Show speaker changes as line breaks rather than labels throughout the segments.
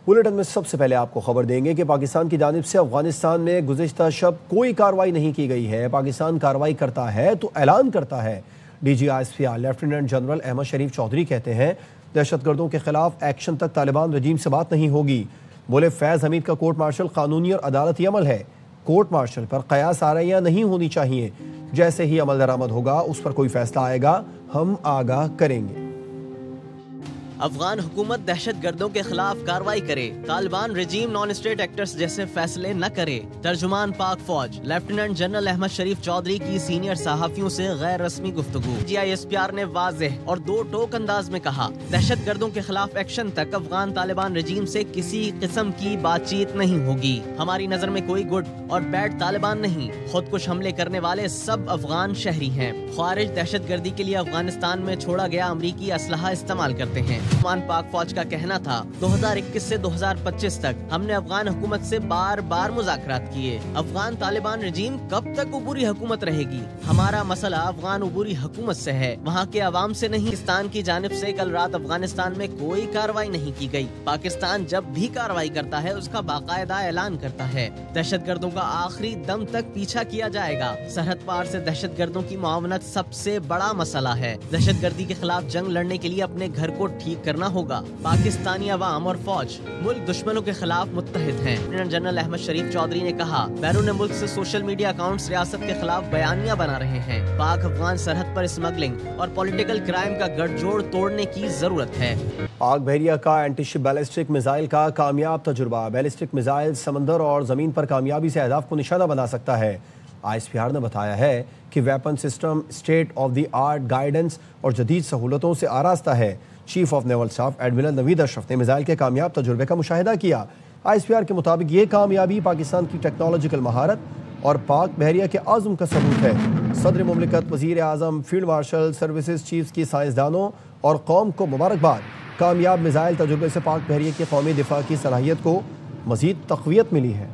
Bulletin میں سب سے پہلے آپ کو خبر دیں گے کہ پاکستان کی جانب سے افغانستان میں گزشتہ شب کوئی کارروائی نہیں کی گئی ہے۔ پاکستان کارروائی کرتا ہے تو اعلان کرتا ہے۔ D G I S P R lieutenant general Ahmed Sharif Chaudhry کہتے ہیں دہشت گردوں کے خلاف ایکشن تک طالبان رجیم سے بات نہیں ہوگی۔ بولے فیض حمید کا کورٹ مارشل قانونی اور عدالتی عمل ہے، کورٹ مارشل پر قیاس آرائیاں نہیں ہونی چاہیے، جیسے ہی عمل درآمد ہوگا اس پر کوئی فیصلہ آئے گا ہم آگاہ کریں گے۔
افغان حکومت دہشت گردوں کے خلاف کارروائی کرے، طالبان رجیم نان اسٹیٹ ایکٹرز جیسے فیصلے نہ کرے۔ ترجمان پاک فوج لیفٹیننٹ جنرل احمد شریف چودھری کی سینئر صحافیوں سے غیر رسمی گفتگو۔ جی آئی ایس پی آر نے واضح اور دو ٹوک انداز میں کہا دہشت گردوں کے خلاف ایکشن تک افغان طالبان رجیم سے کسی قسم کی بات چیت نہیں ہوگی۔ ہماری نظر میں کوئی گڈ اور بیڈ طالبان نہیں، خود کش حملے کرنے والے سب افغان شہری ہیں۔ خارج دہشت گردی کے لیے افغانستان میں چھوڑا گیا امریکی اسلحہ استعمال کرتے ہیں۔ پاک فوج کا کہنا تھا 2021 سے 2025 تک ہم نے افغان حکومت سے بار بار مذاکرات کیے۔ افغان طالبان رجیم کب تک عبوری حکومت رہے گی؟ ہمارا مسئلہ افغان عبوری حکومت سے ہے، وہاں کے عوام سے نہیں۔ پاکستان کی جانب سے کل رات افغانستان میں کوئی کارروائی نہیں کی گئی۔ پاکستان جب بھی کارروائی کرتا ہے اس کا باقاعدہ اعلان کرتا ہے، دہشت گردوں کا آخری دم تک پیچھا کیا جائے گا۔ سرحد پار سے دہشت گردوں کی معاونت سب سے بڑا مسئلہ ہے۔ دہشت گردی کے خلاف جنگ لڑنے کے لیے اپنے گھر کو ٹھیک کرنا ہوگا۔ پاکستانی عوام اور فوج ملک دشمنوں کے خلاف متحد ہیں۔ لیفٹیننٹ جنرل احمد شریف چودھری نے کہا بیرون ملک سے سوشل میڈیا اکاؤنٹس ریاست کے خلاف بیانیاں بنا رہے ہیں۔ پاک افغان سرحد پر اسمگلنگ اور پولیٹیکل کرائم کا گٹھ جوڑ توڑنے کی ضرورت ہے۔
پاک بحریہ کا اینٹی شپ بیلسٹک میزائل کا کامیاب تجربہ۔ بیلسٹک میزائل سمندر اور زمین پر کامیابی سے اہداف کو نشانہ بنا سکتا ہے۔ آئی ایس پی آر نے بتایا ہے کہ weapon system state of the art guidance اور جدید سہولتوں سے آراستہ ہے۔ Chief of naval staff admiral Naveed Ashraf نے میزائل کے کامیاب تجربے کا مشاہدہ کیا۔ آئی ایس پی آر کے مطابق یہ کامیابی پاکستان کی ٹیکنالوجیکل مہارت اور پاک بحریہ کے عزم کا ثبوت ہے۔ صدر مملکت، وزیر اعظم، فیلڈ مارشل، سروسز چیفز کی سائنسدانوں اور قوم کو مبارکباد۔ کامیاب میزائل تجربے سے پاک بحریہ کی قومی دفاع کی صلاحیت کو مزید تقویت ملی ہے۔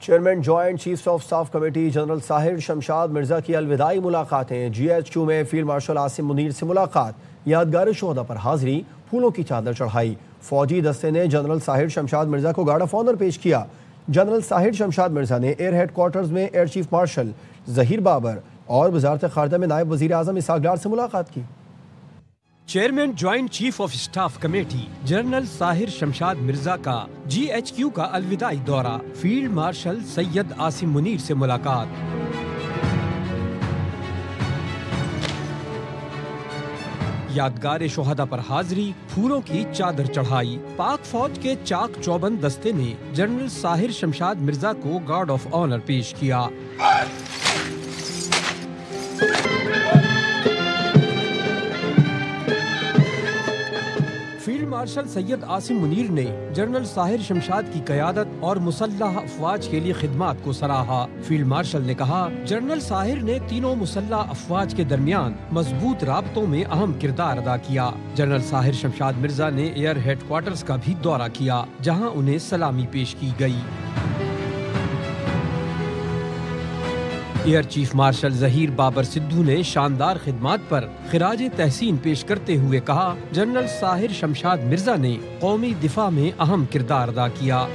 Chairman joint chiefs of staff committee general Sahir Shamshad Mirza کی الوداعی ملاقاتیں۔ جی ایچ کیو میں فیلڈ مارشل عاصم منیر سے ملاقات، یادگار شہداء پر حاضری، پھولوں کی چادر چڑھائی۔ فوجی دستے نے جنرل ساحر شمشاد مرزا کو گارڈ آف آنر پیش کیا۔ جنرل ساحر شمشاد مرزا نے ایئر ہیڈ کوارٹرز میں air chief marshal Zaheer Babar اور وزارت خارجہ میں نائب وزیر اعظم اسحاق ڈار سے ملاقات کی۔
Chairman joint chief of staff committee general Sahir Shamshad Mirza کا جی ایچ کیو کا الوداعی دورہ، فیلڈ مارشل سید عاصم منیر سے ملاقات۔ یادگار شہداء پر حاضری، پھولوں کی چادر چڑھائی۔ پاک فوج کے چاق چوبند دستے نے جنرل ساحر شمشاد مرزا کو گارڈ آف آنر پیش کیا۔ فیلڈ مارشل سید عاصم منیر نے جنرل ساحر شمشاد کی قیادت اور مسلح افواج کے لیے خدمات کو سراہا۔ فیلڈ مارشل نے کہا جنرل ساحر نے تینوں مسلح افواج کے درمیان مضبوط رابطوں میں اہم کردار ادا کیا۔ جنرل ساحر شمشاد مرزا نے ایئر ہیڈ کوارٹرز کا بھی دورہ کیا، جہاں انہیں سلامی پیش کی گئی۔ Air chief marshal Zaheer Babar Sidhu نے شاندار خدمات پر خراج تحسین پیش کرتے ہوئے کہا جنرل ساحر شمشاد مرزا نے قومی دفاع میں اہم کردار ادا کیا۔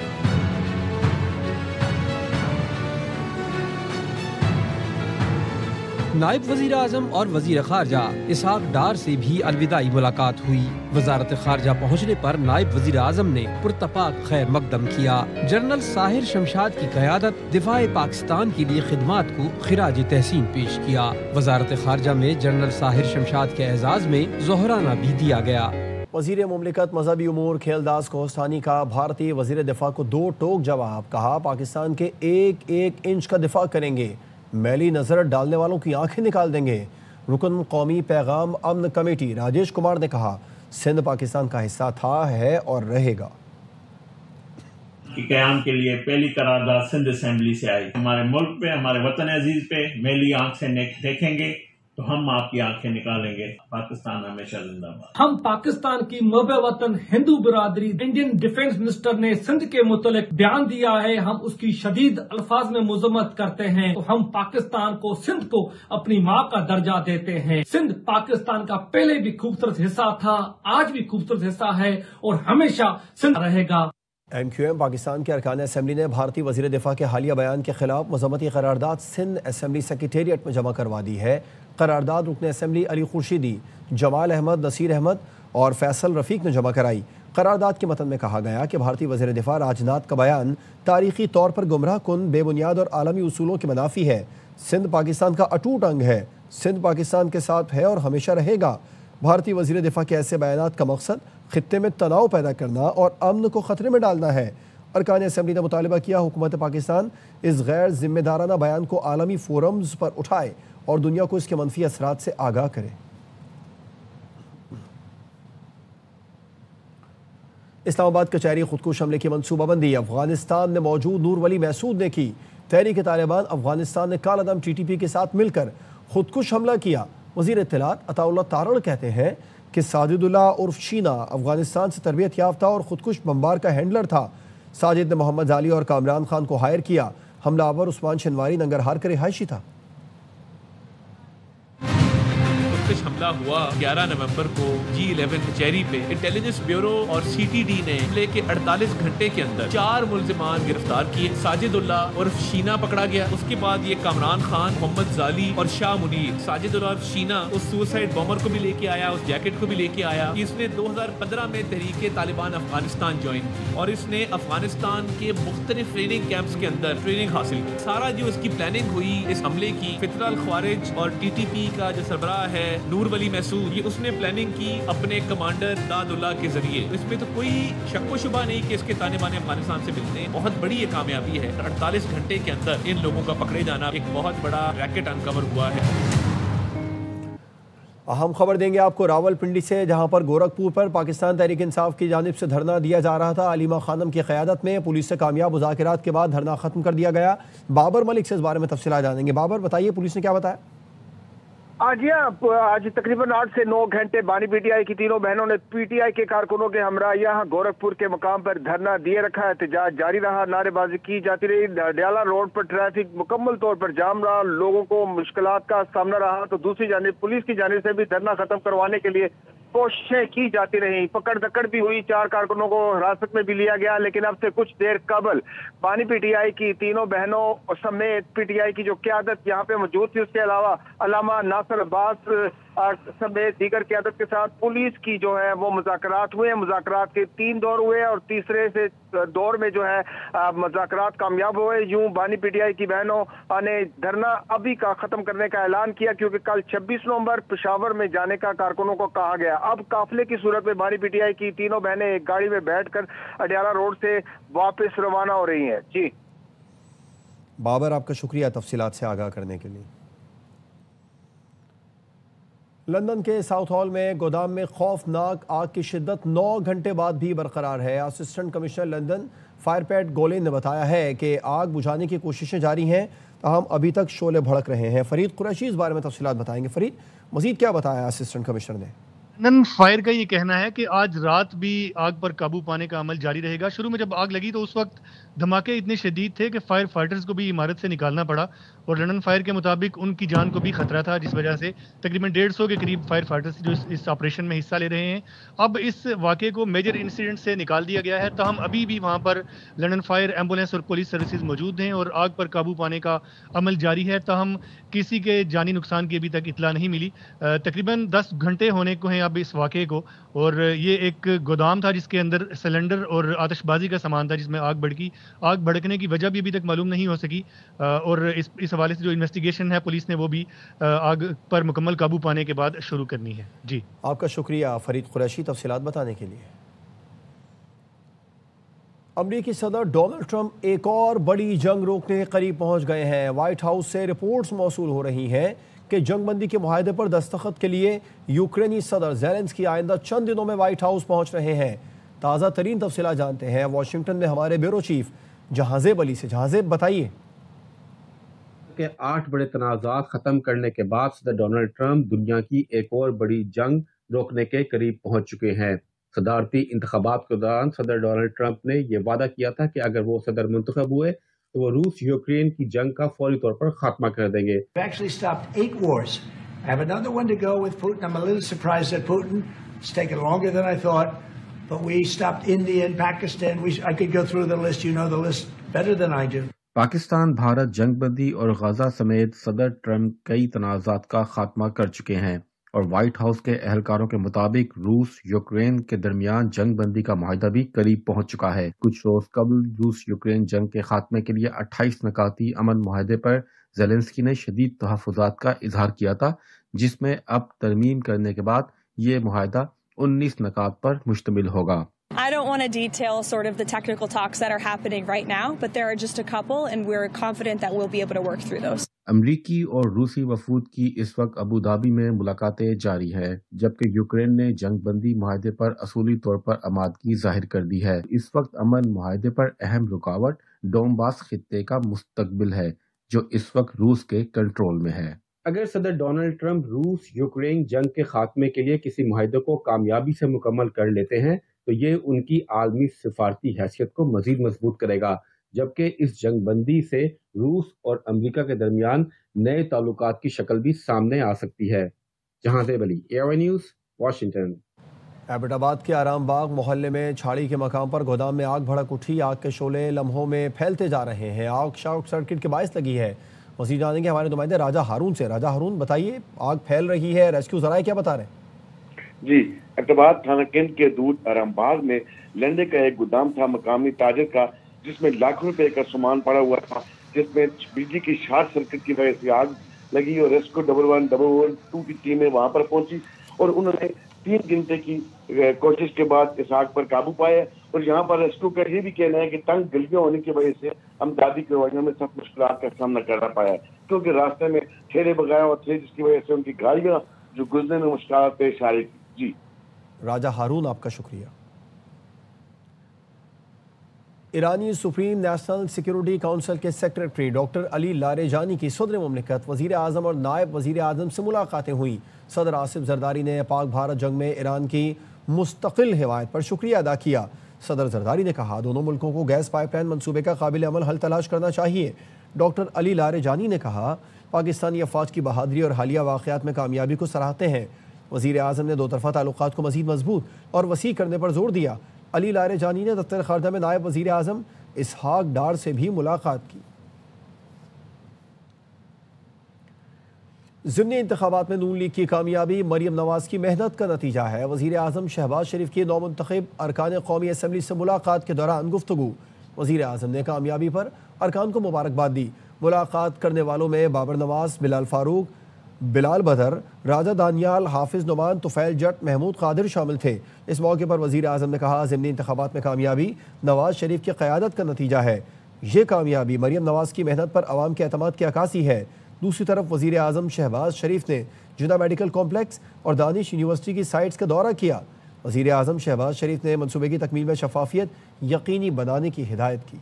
نائب وزیر اعظم اور وزیر خارجہ اسحاق ڈار سے بھی الوداعی ملاقات ہوئی۔ وزارت خارجہ پہنچنے پر نائب وزیر اعظم نے پرتپاک خیر مقدم کیا۔ جنرل ساحر شمشاد کی قیادت دفاع پاکستان کے لیے خدمات کو خراج تحسین پیش کیا۔ وزارت خارجہ میں جنرل ساحر شمشاد کے اعزاز میں ظہرانہ بھی دیا گیا۔
وزیر مملکت مذہبی امور کھیلداس کوہستانی کا بھارتی وزیر دفاع کو دو ٹوک جواب، کہا پاکستان کے ایک ایک انچ کا دفاع کریں گے، میلی نظر ڈالنے والوں کی آنکھیں نکال دیں گے۔ رکن قومی پیغام امن کمیٹی راجیش کمار نے کہا سندھ پاکستان کا حصہ تھا، ہے اور رہے گا۔
قیام کے لیے پہلی قرارداد سندھ اسمبلی سے آئی۔ ہمارے ملک پہ، ہمارے وطن عزیز پہ میلی آنکھ سے دیکھیں گے تو ہم آپ کی آنکھیں نکالیں گے۔ پاکستان ہمیشہ زندہ باد۔
ہم پاکستان کی محب وطن ہندو برادری، انڈین ڈیفنس منسٹر نے سندھ کے متعلق بیان دیا ہے، ہم اس کی شدید الفاظ میں مذمت کرتے ہیں۔ تو ہم پاکستان کو، سندھ کو اپنی ماں کا درجہ دیتے ہیں۔ سندھ پاکستان کا پہلے بھی خوبصورت حصہ تھا، آج بھی خوبصورت حصہ ہے اور ہمیشہ سندھ رہے گا۔
MQM پاکستان کے ارکان اسمبلی نے بھارتی وزیر دفاع کے حالیہ بیان کے خلاف مذمتی قرارداد سندھ اسمبلی سیکریٹریٹ میں جمع کروا دی ہے۔ قرارداد رکن اسمبلی علی خورشیدی، جمال احمد، نصیر احمد اور فیصل رفیق نے جمع کرائی۔ قرارداد کے متن میں کہا گیا کہ بھارتی وزیر دفاع راجناتھ کا بیان تاریخی طور پر گمراہ کن، بے بنیاد اور عالمی اصولوں کے منافی ہے۔ سندھ پاکستان کا اٹوٹ انگ ہے، سندھ پاکستان کے ساتھ ہے اور ہمیشہ رہے گا۔ بھارتی وزیر دفاع کے ایسے بیانات کا مقصد خطے میں تناؤ پیدا کرنا اور امن کو خطرے میں ڈالنا ہے۔ ارکان اسمبلی نے مطالبہ کیا حکومت پاکستان اس غیر ذمہ دارانہ بیان کو عالمی فورمز پر اٹھائے اور دنیا کو اس کے منفی اثرات سے آگاہ کرے۔ اسلام آباد کچہری خودکش حملے کی منصوبہ بندی افغانستان میں موجود نور ولی محسود نے کی۔ تحریک طالبان افغانستان نے کالعدم TTP کے ساتھ مل کر خودکش حملہ کیا۔ وزیر اطلاعات عطا اللہ تارڑ کہتے ہیں کہ ساجد اللہ عرف شینا افغانستان سے تربیت یافتہ اور خودکش بمبار کا ہینڈلر تھا۔ ساجد نے محمد علی اور کامران خان کو ہائر کیا۔ حملہ آور عثمان شنواری ننگرہار کا رہائشی تھا۔
حملہ ہوا 11 نومبر کو G11 کچہری پہ۔ انٹیلیجنس بیورو اور CTD نے حملے کے 48 گھنٹے کے اندر 4 ملزمان گرفتار کیے۔ ساجد اللہ عرف شینا پکڑا گیا، اس کے بعد یہ کامران خان، محمد زالی اور شاہ منیر۔ ساجد اللہ عرف شینا اس سوسائڈ بامر کو بھی لے کے آیا، اس جیکٹ کو بھی لے کے آیا۔ اس نے 2015 میں تحریک طالبان افغانستان جوائن کی اور اس نے افغانستان کے مختلف ٹریننگ کیمپس کے اندر ٹریننگ حاصل کی۔ سارا جو اس کی پلاننگ ہوئی اس حملے کی، فطرہ الخوارج اور TTP کا جو سربراہ ہے نور ولی محسود، یہ اس نے پلاننگ کی اپنے کمانڈر داد اللہ کے ذریعے۔ اس میں تو کوئی شک و شبہ نہیں کہ اس کے تانے بانے افغانستان سے ملتے ہیں۔ بہت بڑی یہ کامیابی ہے۔ 48 گھنٹے کے اندر ان لوگوں کا پکڑے جانا ایک بہت بڑا ریکٹ انکور ہوا ہے۔
اہم خبر دیں گے آپ کو راول پنڈی سے، جہاں پر گورکھپور پر پاکستان تحریک انصاف کی جانب سے دھرنا دیا جا رہا تھا۔ علیمہ خانم کی قیادت میں پولیس سے کامیاب مذاکرات کے بعد دھرنا ختم کر دیا گیا۔ بابر ملک سے اس بارے میں تفصیلات جانیں گے۔ بابر بتائیے پولیس نے کیا بتایا؟
آج تقریباً 8 سے 9 گھنٹے بانی PTI کی تینوں بہنوں نے PTI کے کارکنوں کے ہمراہ یہاں گورکھپور کے مقام پر دھرنا دیے رکھا۔ احتجاج جاری رہا، نعرے بازی کی جاتی رہی۔ ڈیالہ روڈ پر ٹریفک مکمل طور پر جام رہا، لوگوں کو مشکلات کا سامنا رہا، تو دوسری جانب پولیس کی جانب سے بھی دھرنا ختم کروانے کے لیے کوششیں کی جاتی رہی۔ پکڑ دکڑ بھی ہوئی، 4 کارکنوں کو حراست میں بھی لیا گیا، لیکن اب سے کچھ دیر قبل بانی PTI کی تینوں بہنوں سمیت PTI کی جو قیادت یہاں پہ موجود تھی، اس کے علاوہ علامہ ناصر عباس سمیت دیگر قیادت کے ساتھ پولیس کی جو ہے وہ مذاکرات ہوئے۔ مذاکرات کے 3 دور ہوئے اور تیسرے سے دور میں جو ہے مذاکرات کامیاب ہوئے۔ یوں بانی PTI کی بہنوں نے دھرنا ابھی کا ختم کرنے کا اعلان کیا، کیونکہ کل 26 نومبر پشاور میں جانے کا کارکنوں کو کہا گیا۔ اب قافلے کی صورت میں بانی PTI کی تینوں بہنیں ایک گاڑی میں بیٹھ کر اڈیالہ روڈ سے واپس روانہ ہو رہی ہیں۔ جی
بابر، آپ کا شکریہ تفصیلات سے آگاہ کرنے کے لیے۔ لندن کے ساؤتھ ہال میں گودام میں خوفناک آگ کی شدت 9 گھنٹے بعد بھی برقرار ہے۔ اسسٹنٹ کمشنر لندن فائر پیٹ گولین نے بتایا ہے کہ آگ بجھانے کی کوششیں جاری ہیں، تاہم ابھی تک شعلے بھڑک رہے ہیں۔ فرید قریشی اس بارے میں تفصیلات بتائیں گے۔ فرید، مزید کیا بتایا اسسٹنٹ کمشنر نے؟
لندن فائر کا یہ کہنا ہے کہ آج رات بھی آگ پر قابو پانے کا عمل جاری رہے گا۔ شروع میں جب آگ لگی تو اس وقت دھماکے اتنے شدید تھے کہ فائر فائٹرز کو بھی عمارت سے نکالنا پڑا، اور لندن فائر کے مطابق ان کی جان کو بھی خطرہ تھا، جس وجہ سے تقریباً 150 کے قریب فائر فائٹرز جو اس آپریشن میں حصہ لے رہے ہیں۔ اب اس واقعے کو میجر انسیڈنٹ سے نکال دیا گیا ہے، تاہم ابھی بھی وہاں پر لندن فائر ایمبولینس اور پولیس سروسز موجود ہیں اور آگ پر قابو پانے کا عمل جاری ہے، تاہم کسی کے جانی نقصان کی ابھی تک اطلاع نہیں ملی۔ تقریباً 10 گھنٹے ہونے کو ہیں اب اس واقعے کو، اور یہ ایک گودام تھا جس کے اندر سلنڈر اور آتش بازی کا سامان تھا جس میں آگ بھڑکی۔ آگ بھڑکنے کی وجہ بھی ابھی تک معلوم نہیں ہو سکی، اور اس حوالے سے جو انویسٹیگیشن ہے پولیس نے وہ بھی آگ پر مکمل قابو پانے کے بعد شروع کرنی ہے۔ جی
آپ کا شکریہ فرید قریشی تفصیلات بتانے کے لیے۔ امریکی صدر ڈونلڈ ٹرمپ ایک اور بڑی جنگ روکنے کے قریب پہنچ گئے ہیں۔ وائٹ ہاؤس سے رپورٹس موصول ہو رہی ہیں کہ جنگ بندی کے معاہدے پر دستخط کے لیے یوکرینی صدر زیلنسکی آئندہ چند دنوں میں وائٹ ہاؤس پہنچ رہے ہیں۔ تازہ ترین تفصیلات جانتے ہیں واشنگٹن میں ہمارے بیورو چیف جہانزیب علی سے۔ جہانزیب، بتائیے
کہ 8 بڑے تنازعات ختم کرنے کے بعد صدر ڈونلڈ ٹرمپ دنیا کی ایک اور بڑی جنگ روکنے کے قریب پہنچ چکے ہیں۔ صدارتی انتخابات کے دوران صدر ڈونلڈ ٹرمپ نے یہ وعدہ کیا تھا کہ اگر وہ صدر منتخب ہوئے تو وہ روس یوکرین کی جنگ کا فوری طور پر خاتمہ کر دیں گے۔
I have another one to go with Putin. I'm a little surprised at Putin. It's taken longer than I thought. but we stopped India and Pakistan. I could go through the list. You know the list better than I do.
Pakistan Bharat جنگ بندی اور غزہ سمیت صدر Trump کئی تنازعات کا خاتمہ کر چکے ہیں، اور وائٹ ہاؤس کے اہلکاروں کے مطابق روس یوکرین کے درمیان جنگ بندی کا معاہدہ بھی قریب پہنچ چکا ہے۔ کچھ روز قبل روس یوکرین جنگ کے خاتمے کے لیے 28 نکاتی امن معاہدے پر زیلنسکی نے شدید تحفظات کا اظہار کیا تھا، جس میں اب ترمیم کرنے کے بعد یہ معاہدہ 19 نکات پر مشتمل ہوگا۔
I don't want to detail sort of the technical talks that are happening right now, but there are just a couple and we're confident that we'll be able to work through those.
امریکی اور روسی وفود کی اس وقت Abu Dhabi میں ملاقاتیں جاری ہے، جبکہ یوکرین نے جنگ بندی معاہدے پر اصولی طور پر آمادگی ظاہر کر دی ہے۔ اس وقت امن معاہدے پر اہم رکاوٹ ڈونباس خطے کا مستقبل ہے، جو اس وقت روس کے کنٹرول میں ہے۔ اگر صدر ڈونلڈ ٹرمپ روس یوکرین جنگ کے خاتمے کے لیے کسی معاہدے کو کامیابی سے مکمل کر لیتے ہیں تو یہ ان کی عالمی سفارتی حیثیت کو مزید مضبوط کرے گا، جبکہ اس جنگ بندی سے روس اور امریکہ کے درمیان نئے تعلقات کی شکل بھی سامنے آ سکتی ہے۔ جہاں زیب علی، ARY نیوز، واشنگٹن۔
ایبٹ آباد کے آرام باغ محلے میں چھاڑی کے مقام پر گودام میں آگ بھڑک اٹھی۔ آگ کے شعلے لمحوں میں پھیلتے جا رہے ہیں۔ آگ شارٹ سرکٹ کے باعث لگی ہے۔ مزید جانیں گے ہمارے نمائندے راجہ ہارون سے۔ راجہ ہارون، بتائیے، آگ پھیل رہی ہے، ریسکیو ذرائع کیا بتا رہے ہیں؟
جی، اقتباد تھانہ کینٹ کے دور آرام باغ میں لینڈے کا ایک گودام تھا مقامی تاجر کا، جس میں لاکھوں روپے کا سامان پڑا ہوا تھا، جس میں بجلی کی شارٹ سرکٹ کی وجہ سے آگ لگی، اور ریسکیو 111 کی ٹیمیں وہاں پر پہنچی اور انہوں نے 3 گھنٹے کی کوشش کے بعد اس آگ پر قابو پایا۔ اور یہاں پر ریسکیو کا یہ بھی کہنا ہے کہ تنگ گلیاں ہونے کی وجہ سے امدادی کارروائیوں میں سخت مشکلات کا سامنا کرنا پایا، کیونکہ راستے میں ٹھیلے بغیر اور تھے، جس کی وجہ سے ان کی گاڑیاں جو گزرنے میں مشکلات پیش آ رہی تھی۔ جی
راجہ ہارون، آپ کا شکریہ۔ ایرانی سپریم نیشنل سیکیورٹی کونسل کے سیکریٹری ڈاکٹر علی لاریجانی کی صدر مملکت، وزیر اعظم اور نائب وزیر اعظم سے ملاقاتیں ہوئیں۔ صدر آصف زرداری نے پاک بھارت جنگ میں ایران کی مستقل حمایت پر شکریہ ادا کیا۔ صدر زرداری نے کہا دونوں ملکوں کو گیس پائپ لائن منصوبے کا قابل عمل حل تلاش کرنا چاہیے۔ ڈاکٹر علی لاریجانی نے کہا پاکستانی افواج کی بہادری اور حالیہ واقعات میں کامیابی کو سراہتے ہیں۔ وزیر اعظم نے دو طرفہ تعلقات کو مزید مضبوط اور وسیع کرنے پر زور دیا۔ علی لاریجانی نے دفتر خارجہ میں نائب وزیر اعظم اسحاق ڈار سے بھی ملاقات کی۔ ضمنی انتخابات میں نون لیگ کی کامیابی مریم نواز کی محنت کا نتیجہ ہے۔ وزیر اعظم شہباز شریف کی نومنتخب ارکان قومی اسمبلی سے ملاقات کے دوران گفتگو۔ وزیر اعظم نے کامیابی پر ارکان کو مبارکباد دی۔ ملاقات کرنے والوں میں بابر نواز، بلال فاروق، بلال بدر، راجہ دانیال، حافظ نعمان، طفیل جٹ، محمود قادر شامل تھے۔ اس موقع پر وزیر اعظم نے کہا ضمنی انتخابات میں کامیابی نواز شریف کی قیادت کا نتیجہ ہے۔ یہ کامیابی مریم نواز کی محنت پر عوام کے اعتماد کی عکاسی ہے۔ دوسری طرف وزیر اعظم شہباز شریف نے جدہ میڈیکل کمپلیکس اور دانش یونیورسٹی کی سائٹس کا دورہ کیا۔ وزیر اعظم شہباز شریف نے منصوبے کی تکمیل میں شفافیت یقینی بنانے کی ہدایت کی۔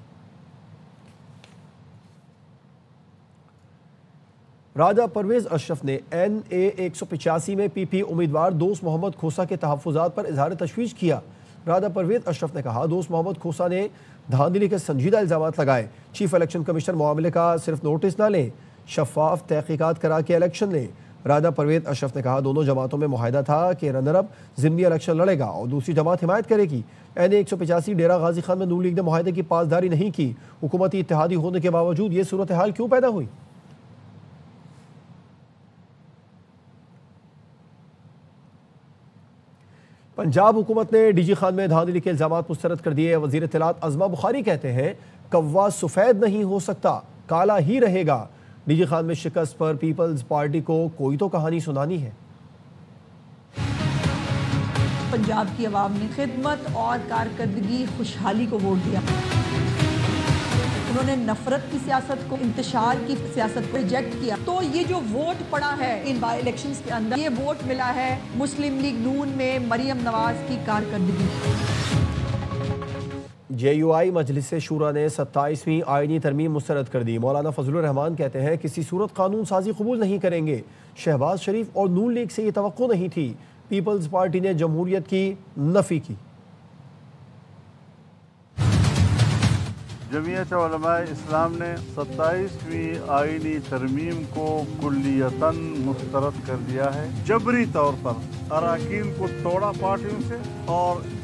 راجہ پرویز اشرف نے NA 185 میں PP امیدوار دوست محمد کھوسہ کے تحفظات پر اظہار تشویش کیا۔ راجہ پرویز اشرف نے کہا دوست محمد کھوسہ نے دھاندلی کے سنجیدہ الزامات لگائے۔ چیف الیکشن کمیشنر معاملے کا صرف نوٹس نہ لیں، شفاف تحقیقات کرا کے الیکشن لیں۔ راجہ پرویز اشرف نے کہا دونوں جماعتوں میں معاہدہ تھا کہ رنر اپ ضمنی الیکشن لڑے گا اور دوسری جماعت حمایت کرے گی۔ NA 185 ڈیرہ غازی خان میں نون لیگ نے معاہدے کی پاسداری نہیں کی۔ حکومتی اتحادی ہونے کے باوجود یہ صورتحال کیوں پیدا ہوئی؟ پنجاب حکومت نے ڈی جی خان میں دھاندلی کے الزامات مسترد کر دیے۔ وزیر اطلاعات عظمہ بخاری کہتے ہیں کوا سفید نہیں ہو سکتا، کالا ہی رہے گا۔ ڈی جی خان میں شکست پر پیپلز پارٹی کو کوئی تو کہانی سنانی ہے۔
پنجاب کی عوام نے خدمت اور کارکردگی، خوشحالی کو ووٹ دیا۔ انہوں نے نفرت کی سیاست کو، انتشار کی سیاست کو ریجیکٹ کیا۔ تو یہ جو ووٹ پڑا ہے ان بائی الیکشنز کے اندر، یہ ووٹ ملا ہے مسلم لیگ نون میں مریم نواز کی کارکردگی۔
JUI مجلس شورا نے 27ویں آئینی ترمیم مسترد کر دی۔ مولانا فضل الرحمان کہتے ہیں کسی صورت قانون سازی قبول نہیں کریں گے۔ شہباز شریف اور نون لیگ سے یہ توقع نہیں تھی۔ پیپلز پارٹی نے جمہوریت کی نفی کی۔
جمعیت علماء اسلام نے 27ویں آئینی ترمیم کو کلیتاً مسترد کر دیا ہے۔ جبری طور پر اراکین کو توڑا پارٹیوں سے اور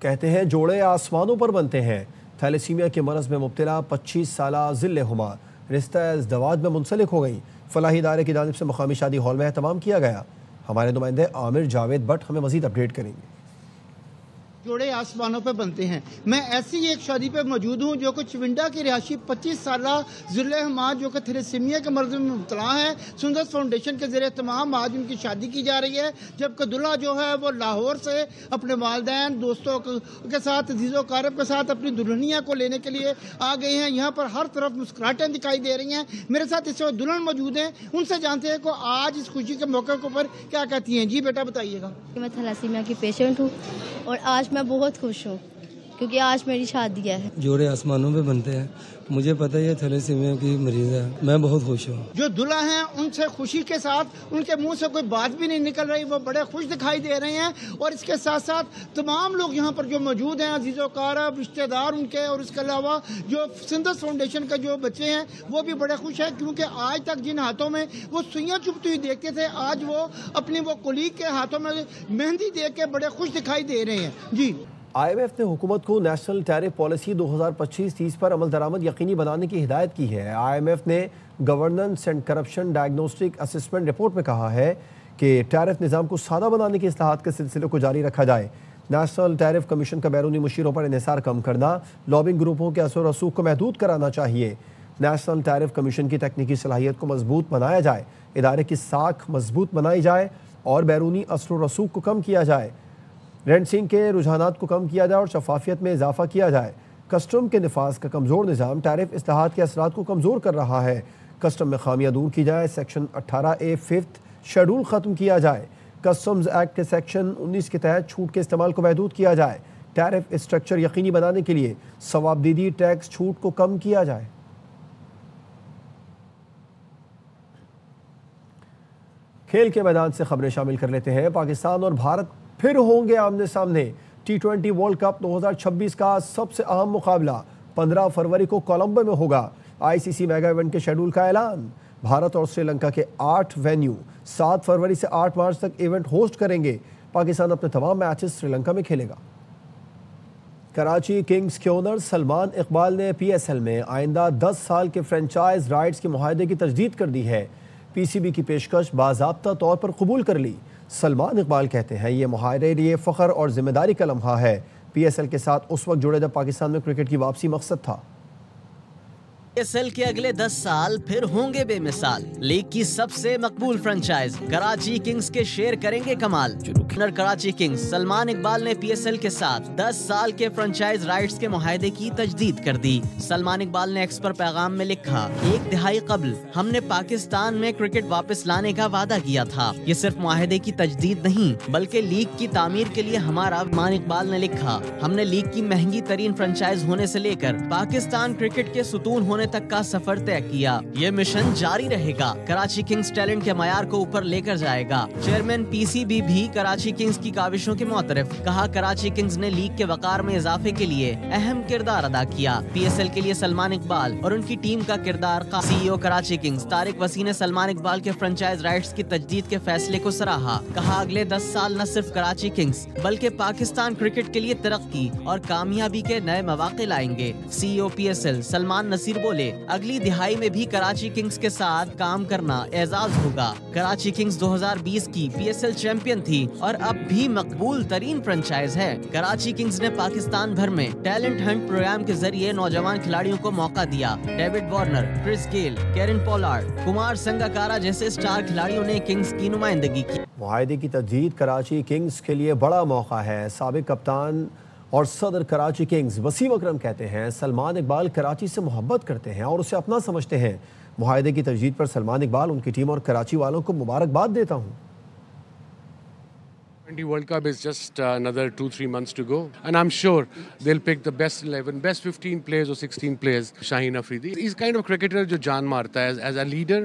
کہتے ہیں جوڑے آسمانوں پر بنتے ہیں۔ تھیلیسیمیا کے مرض میں مبتلا 25 سالہ ذل ہما رشتہ ازدواج میں منسلک ہو گئی۔ فلاحی ادارے کی جانب سے مقامی شادی ہال میں اہتمام کیا گیا۔ ہمارے نمائندے عامر جاوید بٹ ہمیں مزید اپڈیٹ کریں گے۔
جوڑے آسمانوں پہ بنتے ہیں۔ میں ایسی ایک شادی پہ موجود ہوں جو کہ چونڈا کی رہائشی 25 سالہ ذل ہما جو کہ تھیلیسیمیا کے مرض میں مبتلا ہے، سندس فاؤنڈیشن کے زیر اہتمام آج ان کی شادی کی جا رہی ہے، جبکہ دلہا جو ہے وہ لاہور سے اپنے والدین دوستوں کے ساتھ عزیز و اقارب کے ساتھ اپنی دلہنیا کو لینے کے لیے آ گئے ہیں۔ یہاں پر ہر طرف مسکراہٹیں دکھائی دے رہی ہیں۔ میرے ساتھ اس وقت دلہن موجود ہیں، ان سے جانتے ہیں کہ آج اس خوشی کے موقع کے اوپر کیا کہتی ہیں۔ جی بیٹا بتائیے گا۔
میں تھیلیسیمیا کی پیشنٹ ہوں اور آج میں بہت خوش ہوں کیونکہ آج میری شادی ہے۔
جوڑے آسمانوں پہ بنتے ہیں، مجھے پتہ ہے تھیلیسیمیا کی مریض ہے، میں بہت خوش ہوں۔
جو دلہا ہیں ان سے خوشی کے ساتھ ان کے منہ سے کوئی بات بھی نہیں نکل رہی، وہ بڑے خوش دکھائی دے رہے ہیں، اور اس کے ساتھ ساتھ تمام لوگ یہاں پر جو موجود ہیں، عزیز و اقارب رشتہ دار ان کے، اور اس کے علاوہ جو سندس فاؤنڈیشن کے جو بچے ہیں وہ بھی بڑے خوش ہیں، کیونکہ آج تک جن ہاتھوں میں وہ سوئیاں چبھتی ہوئی دیکھتے تھے، آج وہ اپنی وہ کولیگ کے ہاتھوں میں مہندی دیکھ کے بڑے خوش دکھائی دے رہے ہیں۔ جی
آئی ایم ایف نے حکومت کو نیشنل ٹیرف پالیسی 2025-30 پر عمل درآمد یقینی بنانے کی ہدایت کی ہے۔ آئی ایم ایف نے governance and corruption diagnostic assessment report میں کہا ہے کہ ٹیرف نظام کو سادہ بنانے کی اصلاحات کے سلسلے کو جاری رکھا جائے۔ نیشنل ٹیرف کمیشن کا بیرونی مشیروں پر انحصار کم کرنا، لابنگ گروپوں کے اثر و رسوخ کو محدود کرانا چاہیے۔ نیشنل ٹیرف کمیشن کی تکنیکی صلاحیت کو مضبوط بنایا جائے، ادارے کی ساکھ مضبوط بنائی جائے اور بیرونی اثر و رسوخ کو کم کیا جائے۔ رینٹنگ کے رجحانات کو کم کیا جائے اور شفافیت میں اضافہ کیا جائے۔ کسٹم کے نفاذ کا کمزور نظام ٹیرف اصلاحات کے اثرات کو کمزور کر رہا ہے۔ کسٹم میں خامیاں دور کی جائے، سیکشن 18A 5 شیڈول ختم کیا جائے۔ کسٹمز ایکٹ کے سیکشن 19 کے تحت چھوٹ کے استعمال کو محدود کیا جائے۔ ٹیرف اسٹرکچر یقینی بنانے کے لیے ثوابدیدی ٹیکس چھوٹ کو کم کیا جائے۔ کھیل کے میدان سے خبریں شامل کر لیتے ہیں۔ پاکستان اور بھارت پھر ہوں گے آمنے سامنے۔ T20 ورلڈ کپ 2026 کا سب سے اہم مقابلہ 15 فروری کو کولمبو میں ہوگا۔ ICC میگا ایونٹ کے شیڈول کا اعلان۔ بھارت اور سری لنکا کے 8 وینیو 7 فروری سے 8 مارچ تک ایونٹ ہوسٹ کریں گے۔ پاکستان اپنے تمام میچز سری لنکا میں کھیلے گا۔ کراچی کنگز کے اونر سلمان اقبال نے PSL میں آئندہ 10 سال کے فرنچائز رائٹس کے معاہدے کی تجدید کر دی ہے۔ PCB کی پیشکش باضابطہ طور پر قبول کر لی۔ سلمان اقبال کہتے ہیں یہ معاہدے لیے فخر اور ذمہ داری کا لمحہ ہے۔ PSL کے ساتھ اس وقت جڑے جب پاکستان میں کرکٹ کی واپسی مقصد تھا۔
PSL کے اگلے 10 سال پھر ہوں گے بے مثال۔ لیگ کی سب سے مقبول فرنچائز کراچی کنگز کے شیئر کریں گے کمال۔ کراچی کنگز سلمان اقبال نے PSL کے ساتھ 10 سال کے فرنچائز رائٹس کے معاہدے کی تجدید کر دی۔ سلمان اقبال نے ایکس پر پیغام میں لکھا، 1 دہائی قبل ہم نے پاکستان میں کرکٹ واپس لانے کا وعدہ کیا تھا۔ یہ صرف معاہدے کی تجدید نہیں بلکہ لیگ کی تعمیر کے لیے ہمارا۔ سلمان اقبال نے لکھا، ہم نے لیگ کی مہنگی ترین فرنچائز ہونے سے لے کر پاکستان کرکٹ کے ستون ہونے تک کا سفر طے کیا۔ یہ مشن جاری رہے گا۔ کراچی کنگز ٹیلنٹ کے معیار کو اوپر لے کر جائے گا۔ چیئرمین PCB بھی کراچی کنگز کی کاوشوں کے معترف، کہا کراچی کنگز نے لیگ کے وقار میں اضافے کے لیے اہم کردار ادا کیا۔ PSL کے لیے سلمان اقبال اور ان کی ٹیم کا کردار۔ CEO کراچی کنگز طارق وسیع نے سلمان اقبال کے فرنچائز رائٹس کی تجدید کے فیصلے کو سراہا، کہا اگلے 10 سال نہ صرف کراچی کنگز بلکہ پاکستان کرکٹ کے لیے ترقی اور کامیابی کے نئے مواقع لائیں گے۔ CEO PSL سلمان نصیر بولے، اگلی دہائی میں بھی کراچی کنگز کے ساتھ کام کرنا اعزاز ہوگا۔ کراچی کنگز 2020 کی PSL چیمپئن تھی اور اب بھی مقبول ترین فرنچائز ہے۔ کراچی کنگز نے پاکستان بھر میں ٹیلنٹ ہنٹ پروگرام کے ذریعے نوجوان کھلاڑیوں کو موقع دیا۔ ڈیوڈ وارنر، کرس گیل، کیرن پولارڈ، کمار سنگاکارا جیسے سٹار کھلاڑیوں نے کنگز کی نمائندگی کی۔
معاہدے کی تجدید کراچی کنگز کے لیے بڑا موقع ہے۔ سابق کپتان اور صدر کراچی کنگز وسیم اکرم کہتے ہیں سلمان اقبال کراچی سے محبت کرتے ہیں اور اسے اپنا سمجھتے ہیں۔ معاہدے کی تجدید پر سلمان اقبال، ان کی ٹیم اور کراچی والوں کو مبارکباد دیتا ہوں۔
World Cup is just another 2-3 months to go, and I'm sure they'll pick the best 11, best 15 players or 16 players. Shaheen Afridi, he's kind of cricketer جو جان مارتا ہے as a leader.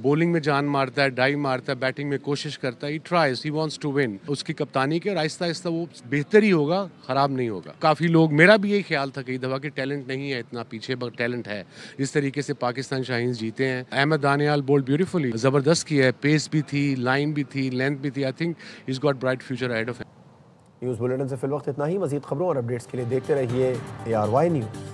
bowling میں جان مارتا ہے، ڈائیو مارتا ہے، بیٹنگ میں کوشش کرتا ہے. he tries, he wants to win. اس کی کپتانی کے اور آہستہ آہستہ وہ بہتر ہی ہوگا، خراب نہیں ہوگا. کافی لوگ، میرا بھی یہی خیال تھا کئی دفعہ کہ ٹیلنٹ نہیں ہے اتنا پیچھے، بٹ ٹیلنٹ ہے. جس طریقے سے پاکستان شاہینز جیتے ہیں. احمد دانیال بولڈ بیوٹیفلی، زبردست کیا ہے، پیس بھی تھی، لائن بھی تھی، لینتھ بھی تھی. I think he's got bright future ahead of him.
News bulletin سے فی الوقت اتنا ہی. مزید خبروں اور اپڈیٹس کے لیے دیکھتے رہیے ARY نیوز.